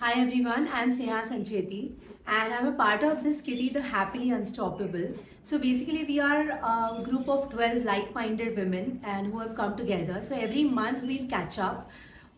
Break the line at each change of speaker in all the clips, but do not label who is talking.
Hi everyone, I'm Sneha Sancheti and I'm a part of this kitty, the Happily Unstoppable. So basically we are a group of 12 like-minded women and who have come together. So every month we'll catch up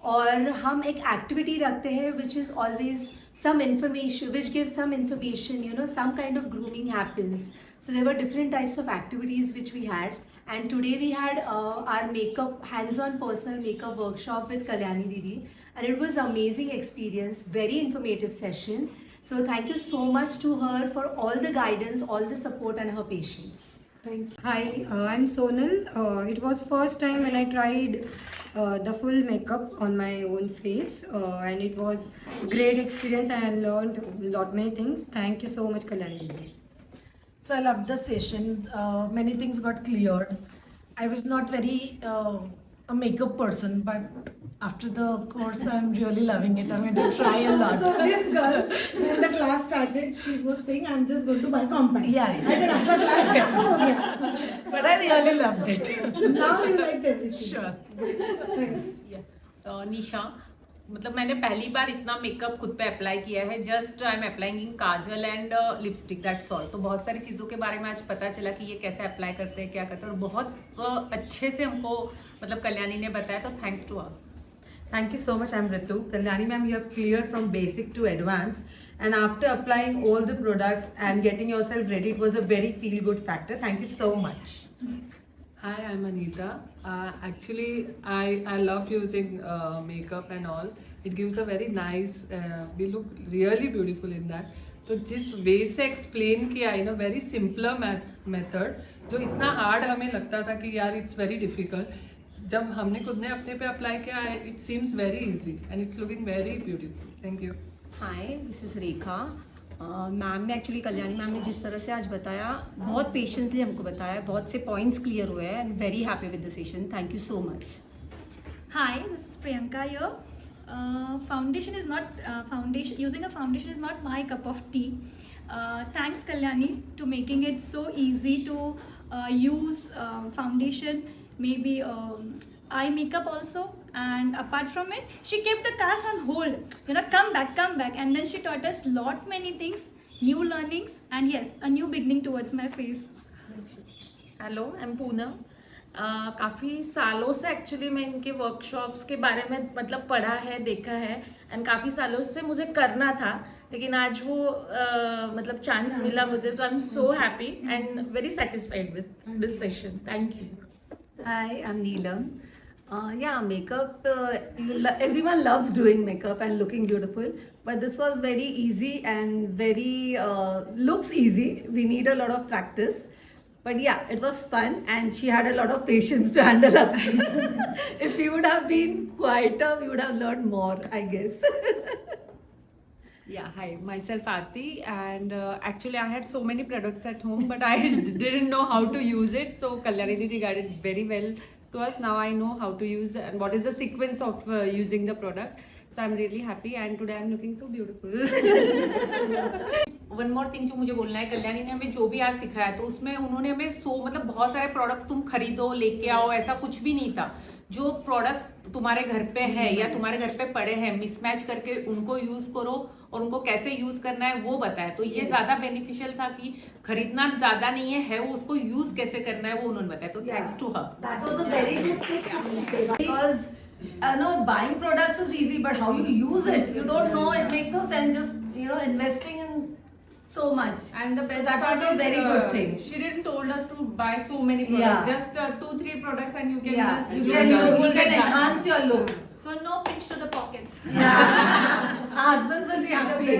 और हम एक activity रखते हैं which is always some information, which gives some information, some kind of grooming happens. So there were different types of activities which we had, and today we had our makeup, hands-on personal makeup workshop with Kalyani Didi, and it was amazing experience, very informative session. So thank you so much to her for all the guidance, all the support and her patience.
Thank you.
Hi, I'm Sonal. It was first time when I tried the full makeup on my own face, and it was great experience. I learned a lot many things. Thank you so much, Kalyani.
So I loved the session. Many things got cleared. I was not very a makeup person, but after the course, I'm really loving it. I'm going to try a lot.
So this girl, when the class started, she was saying, "I'm just going to buy compact."
Yeah.
I said, "After class, yeah."
But I really loved it.
Now you liked everything.
Sure.
Thanks.
निशा, मतलब मैंने पहली बार इतना makeup खुद पे apply किया है. Just I am applying in Kajal and lipstick, that's all. तो बहुत सारी चीज़ों के बारे में आज पता चला कि ये कैसे अप्लाई करते हैं, क्या करते हैं, और बहुत अच्छे से हमको मतलब कल्याणी ने बताया. तो thanks to all.
Thank you so much. I'm Ritu. Kalyani ma'am, you have cleared from basic to advanced. And after applying all the products and getting yourself ready, it was a very feel-good factor. Thank you so much.
Hi, I'm Anita. Actually, I love using makeup and all. It gives a very nice, we look really beautiful in that. तो जिस वे से explain किया इन a very simpler method, जो इतना hard हमें लगता था कि यार इट्स वेरी डिफिकल्ट, जब हमने खुद ने अपने पे अप्लाई किया, it seems very easy and it's looking very beautiful. Thank you.
Hi, this is Rekha. Ma'am ने एक्चुअली, कल्याणी मैम ने जिस तरह से आज बताया, बहुत पेशेंसली हमको बताया, बहुत से पॉइंट्स क्लियर हुए हैं, and very happy with the session. Thank you so much.
Hi, this is Priyanka here. Foundation is not foundation. Using a foundation is not my cup of tea. Thanks Kalyani to making it so easy to use foundation. Maybe eye makeup also, and apart from it, she kept the class on hold. Come back, and then she taught us lot many things, new learnings, and yes, a new beginning towards my face.
Hello, I am Poonam. काफ़ी सालों से actually मैं इनके workshops के बारे में मतलब पढ़ा है, देखा है, एंड काफ़ी सालों से मुझे करना था, लेकिन आज वो मतलब चांस मिला मुझे. तो I am so happy and very satisfied with this session. Thank you.
Hi, I'm Neelam. Yeah, makeup, everyone loves doing makeup and looking beautiful, but this was very easy and very looks easy. We need a lot of practice. But yeah, it was fun, and she had a lot of patience to handle us. If we would have been quieter, we would have learned more, I guess.
Yeah, hi, myself Aarti, and actually I had so many products at home, but I didn't know how to use it. So Kalyani Didi guided very well to us. Now I know how to use and what is the sequence of using the product. So I'm really happy, and today I'm looking so beautiful.
One more thing जो मुझे बोलना है, कल्याणी ने हमें जो भी आज सिखाया, तो उसमें उन्होंने हमें मतलब बहुत सारे प्रोडक्ट्स तुम खरीदो लेके आओ, ऐसा कुछ भी नहीं था. जो प्रोडक्ट्स तुम्हारे घर पे है या तुम्हारे घर पे पड़े हैं, मिसमैच करके उनको यूज करो और उनको कैसे यूज करना है वो बताया. तो ये ज्यादा बेनिफिशियल था कि खरीदना ज्यादा नहीं है वो उसको यूज कैसे करना है वो उन्होंने बताया. तो thanks to her.
That was a very good thing, because no, buying products is easy, but how you use it, you don't know. It makes no sense just investing in so much.
And the best
that
part
was a
is,
very good thing.
She didn't told us to buy so many products,
Yeah.
just 2-3 products, and you can
Yeah,
just
you can enhance your look.
So no pinch to the pockets.
Husbands will be happy.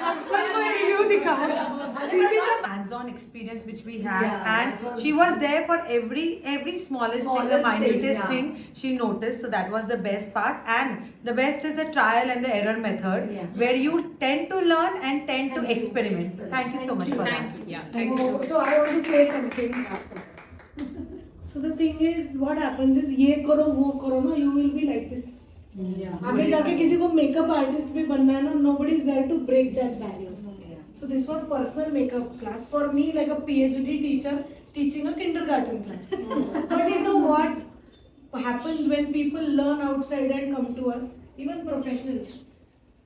Husband को review दिखाओ. This is a hands-on experience which we had, and she was there for every smallest thing, the minutest thing she noticed. So that was the best part, and the best is the trial and the error method, where you tend to learn and tend to experiment. Thank you so much for that.
Thank you.
So I want to say something. So the thing is, what happens is, ये करो वो करो ना, you will be like this. आगे जाके किसी को makeup artist भी बनना है ना, nobody is there to break that barrier. So this was personal makeup class for me, like a PhD teacher teaching a kindergarten class. But you know what happens when people learn outside and come to us? even professionals,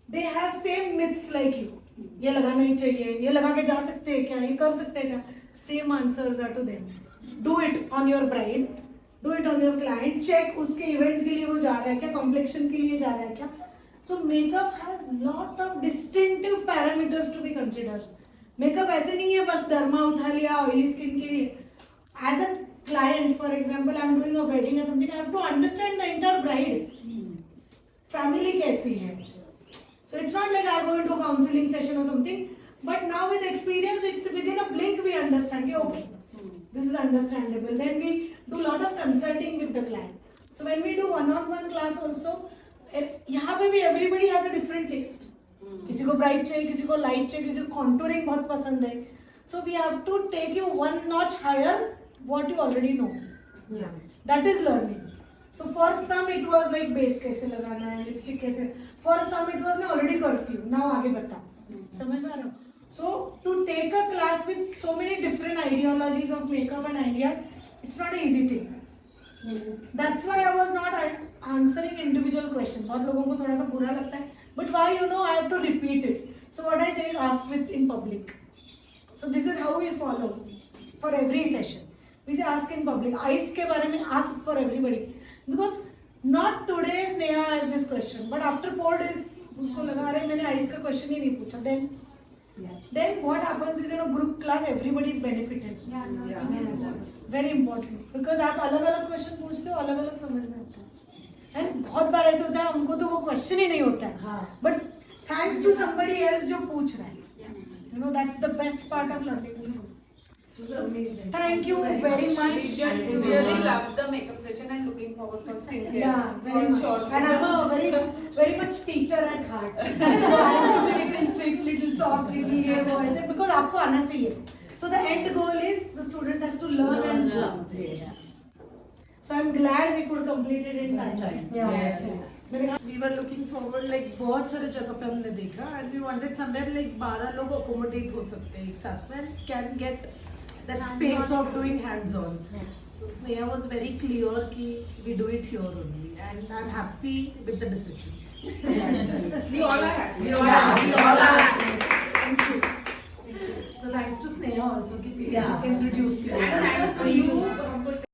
they have same myths like you. ये लगाना ही चाहिए, ये लगा के जा सकते हैं क्या, ये कर सकते हैं क्या? Same answers are to them. Do it on your bride, do it on your client. Check उसके event के लिए वो जा रहा है क्या, complexion के लिए जा रहा है क्या? So makeup has lot of distinctive parameters to be considered. Makeup ऐसे नहीं है बस डर्मा उठा लिया oily skin के लिए. As a client, for example, I'm doing a wedding or something, I have to understand the entire bride. Family कैसी है? So it's not like I go into a counseling session or something, but now with experience, it's within a blink we understand. Okay, this is understandable. Then we do a lot of consulting with the client. So when we do one-on-one class also, यहाँ पे भी everybody has a different taste. किसी को bright चाहिए, किसी को light चाहिए, किसी को contouring बहुत पसंद है. So we have to take you one notch higher what you already know.
Yeah.
That is learning. So for some it was like base कैसे लगाना है, lipstick कैसे. For some it was मैं already करती हूँ. Now आगे बता. समझ में आ रहा हो? So to take a class with so many different ideologies of makeup and ideas, it's not an easy thing. That's why I was not answering individual questions. बहुत लोगों को थोड़ा सा बुरा लगता है. But why, you know, I have to repeat it. So what I say is ask with in public. So this is how we follow for every session. We say ask in public. Eyes के बारे में ask for everybody. Because not today Sneha has this question, but after 4 days उसको लगा रहे मैंने eyes का question ही नहीं पूछा. Then what happens is in a group class everybody is benefited. Very important. Because आप अलग अलग question पूछते हो अलग अलग समझ में आता है. And बहुत बार ऐसे होता है हमको तो वो question ही नहीं होता है. But thanks to somebody else जो पूछ रहा है. You know, that's the best part of learning.
Amazing.
Thank you very much.
Really loved the makeup session and looking forward for skincare.
Yeah, very much. And I'm a very much teacher at heart. So I have to be little strict, little soft, little ये वो ऐसे because आपको आना चाहिए. So the end goal is the student has to learn and learn. So I'm glad we could complete it in time.
Yes.
We were looking forward like बहुत सारे जगह पे हमने देखा and we wanted somewhere like 12 लोग accommodate हो सकते हैं एक साथ में can get that space of doing hands-on. So Sneha was very clear कि we do it here only and I'm happy with the decision.
We all are happy.
We all are happy. Thank you. So thanks to Sneha also कि introduced you.
And thanks to you